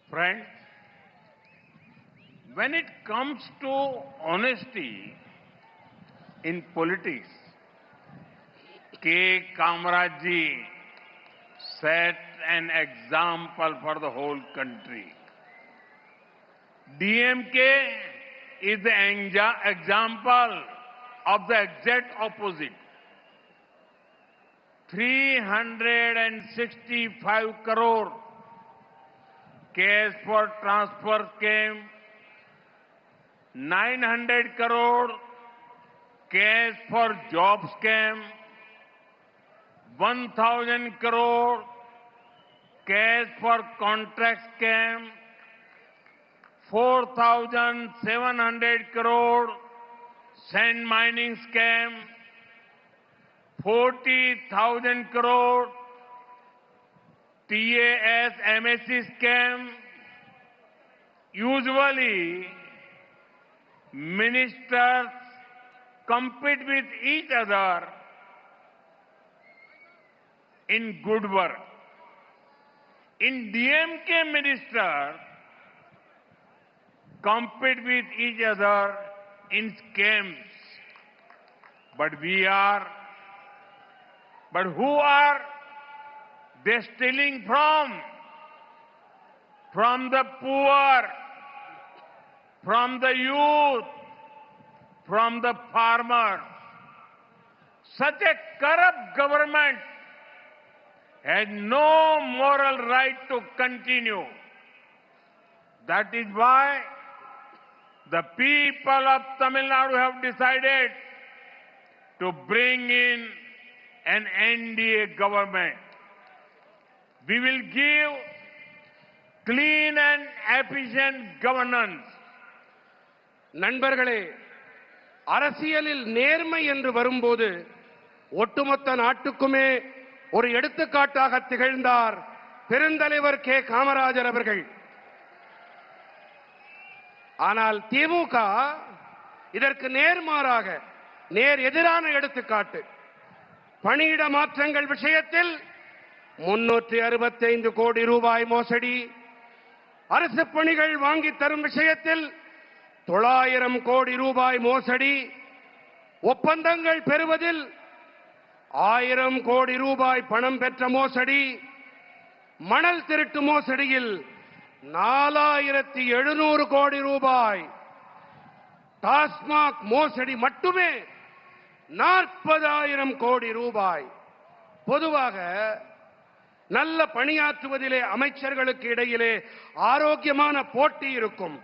Friends, when it comes to honesty in politics, K. Kamaraj ji set an example for the whole country. DMK is the example of the exact opposite. 365 crore cash for transfer came, 900 crore cash for jobs came, 1,000 crore cash for contracts came, 4,700 crore sand mining scam, 40,000 crore TAS MSc scam. Usually, ministers compete with each other in good work. In DMK, ministers compete with each other in scams. But who are they stealing from? From the poor, from the youth, from the farmers. Such a corrupt government has no moral right to continue. That is why the people of Tamil Nadu have decided to bring in an NDA government. We will give clean and efficient governance. நண்பர்களே, அரசியலில் நேர்மை என்று வரும்போது ஒட்டுமொத்த நாட்டுக்குமே ஒரு எடுத்துக்காட்டாக திகழ்ந்தார் பெருந்தலைவர் கே. காமராஜர் அவர்கள். ஆனால் திமுக இதற்கு நேர்மாறாக நேர் எதிரான எடுத்துக்காட்டு. பணியிட மாற்றங்கள் விஷயத்தில் 365 கோடி ரூபாய் மோசடி, அரசு பணிகள் வாங்கி தரும் விஷயத்தில் 900 கோடி ரூபாய் மோசடி, ஒப்பந்தங்கள் பெறுவதில் 1000 கோடி ரூபாய் பணம் பெற்ற மோசடி, மணல் திருட்டு மோசடியில் 4700 கோடி ரூபாய், டாஸ்மாக் மோசடி மட்டுமே 40,000 கோடி ரூபாய். பொதுவாக நல்ல பணியாற்றுவதிலே அமைச்சர்களுக்கு இடையிலே ஆரோக்கியமான போட்டி இருக்கும்.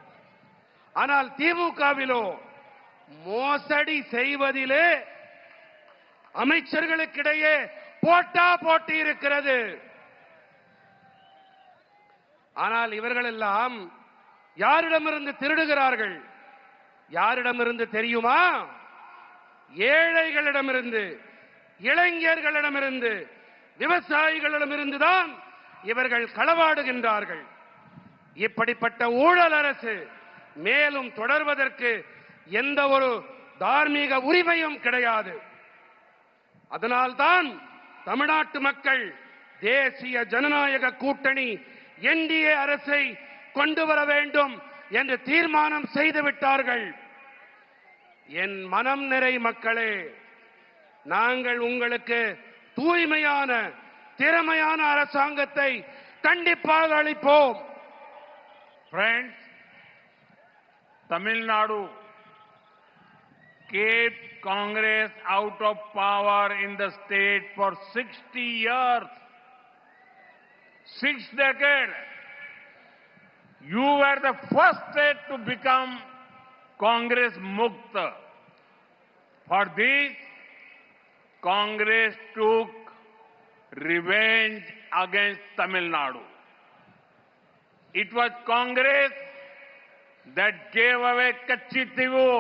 ஆனால் திமுகவிலோ மோசடி செய்வதிலே அமைச்சர்களுக்கிடையே போட்டி இருக்கிறது. ஆனால் இவர்கள் எல்லாம் யாரிடமிருந்து திருடுகிறார்கள்? யாரிடமிருந்து தெரியுமா? ஏழைகளிடமிருந்து, இளைஞர்களிடமிருந்து, விவசாயிகளிடமிருந்துதான் இவர்கள் களவாடுகின்றார்கள். இப்படிப்பட்ட ஊழல் அரசு மேலும் தொடர்வதற்கு எந்த ஒரு தார்மீக உரிமையும் கிடையாது. அதனால்தான் தமிழ்நாட்டு மக்கள் தேசிய ஜனநாயக கூட்டணி NDA அரசை கொண்டு வர வேண்டும் என்று தீர்மானம் செய்துவிட்டார்கள். என் மனம் நிறை மக்களே, நாங்கள் உங்களுக்கு தூய்மையான திறமையான அரசாங்கத்தை கண்டிப்பாக அளிப்போம். Friends, Tamil Nadu kept Congress out of power in the state for 60 years. 6 decades. You were the first state to become Congress Mukta. For this, Congress took revenge against Tamil Nadu. It was Congress that gave away Kachitivu.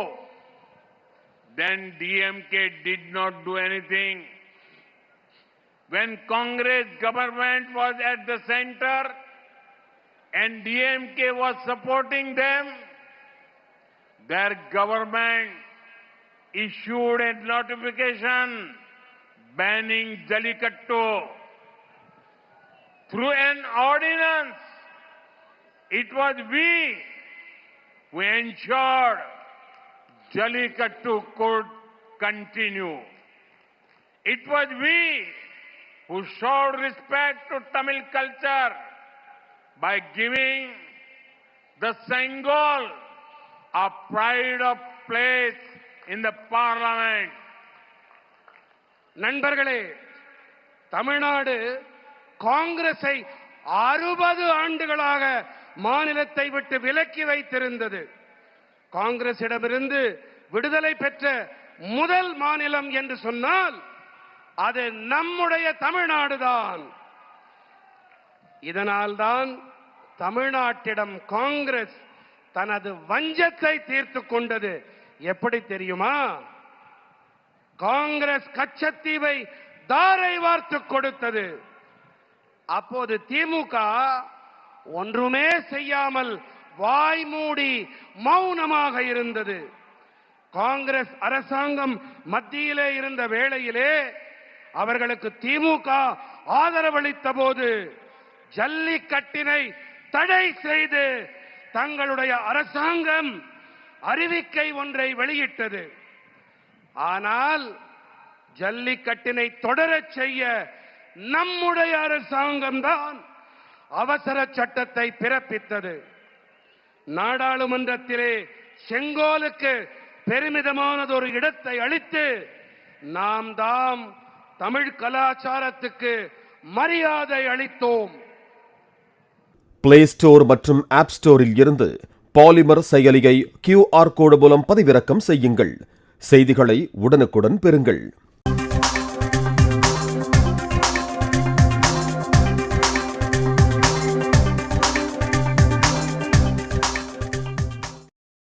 Then DMK did not do anything. When Congress government was at the center and DMK was supporting them, their government issued a notification banning Jallikattu. Through an ordinance, It was we who ensured Jallikattu could continue. It was we who showed respect to Tamil culture by giving the Sengol a pride of place in the parliament. நண்பர்களே, தமிழ்நாடு காங்கிரஸை 60 ஆண்டுகளாக மாநிலத்தை விட்டு விலக்கி வைத்திருந்தது. காங்கிரசிடமிருந்து விடுதலை பெற்ற முதல் மாநிலம் என்று சொன்னால் அது நம்முடைய தமிழ்நாடுதான். இதனால்தான் தமிழ்நாட்டிடம் காங்கிரஸ் தனது வஞ்சத்தை தீர்த்துக் கொண்டது. எப்படி தெரியுமா? காங்கிரஸ் கச்சத்தீவை தாரை வார்த்து கொடுத்தது. அப்போது திமுக ஒன்றுமே செய்யாமல் வாய் மூடி மௌனமாக இருந்தது. காங்கிரஸ் அரசாங்கம் மத்தியிலே இருந்த வேளையிலே அவர்களுக்கு திமுக ஆதரவளித்த போது ஜல்லிக்கட்டினை தடை செய்து தங்களுடைய அரசாங்கம் அறிவிக்கை ஒன்றை வெளியிட்டது. ஆனால் ஜல்லிக்கட்டினை தொடரச் செய்ய நம்முடைய அரசாங்கம் தான் அவசர சட்டத்தை பிறப்பித்தது. நாடாளுமன்றத்திலே செங்கோலுக்கு பெருமிதமானதொரு இடத்தை அளித்து நாம் தாம் தமிழ் கலாச்சாரத்துக்கு மரியாதை அளித்தோம். பிளே ஸ்டோர் மற்றும் ஆப் ஸ்டோரில் இருந்து பாலிமர் செயலியை QR கோடு மூலம் பதிவிறக்கம் செய்யுங்கள். செய்திகளை உடனுக்குடன் பெறுங்கள்.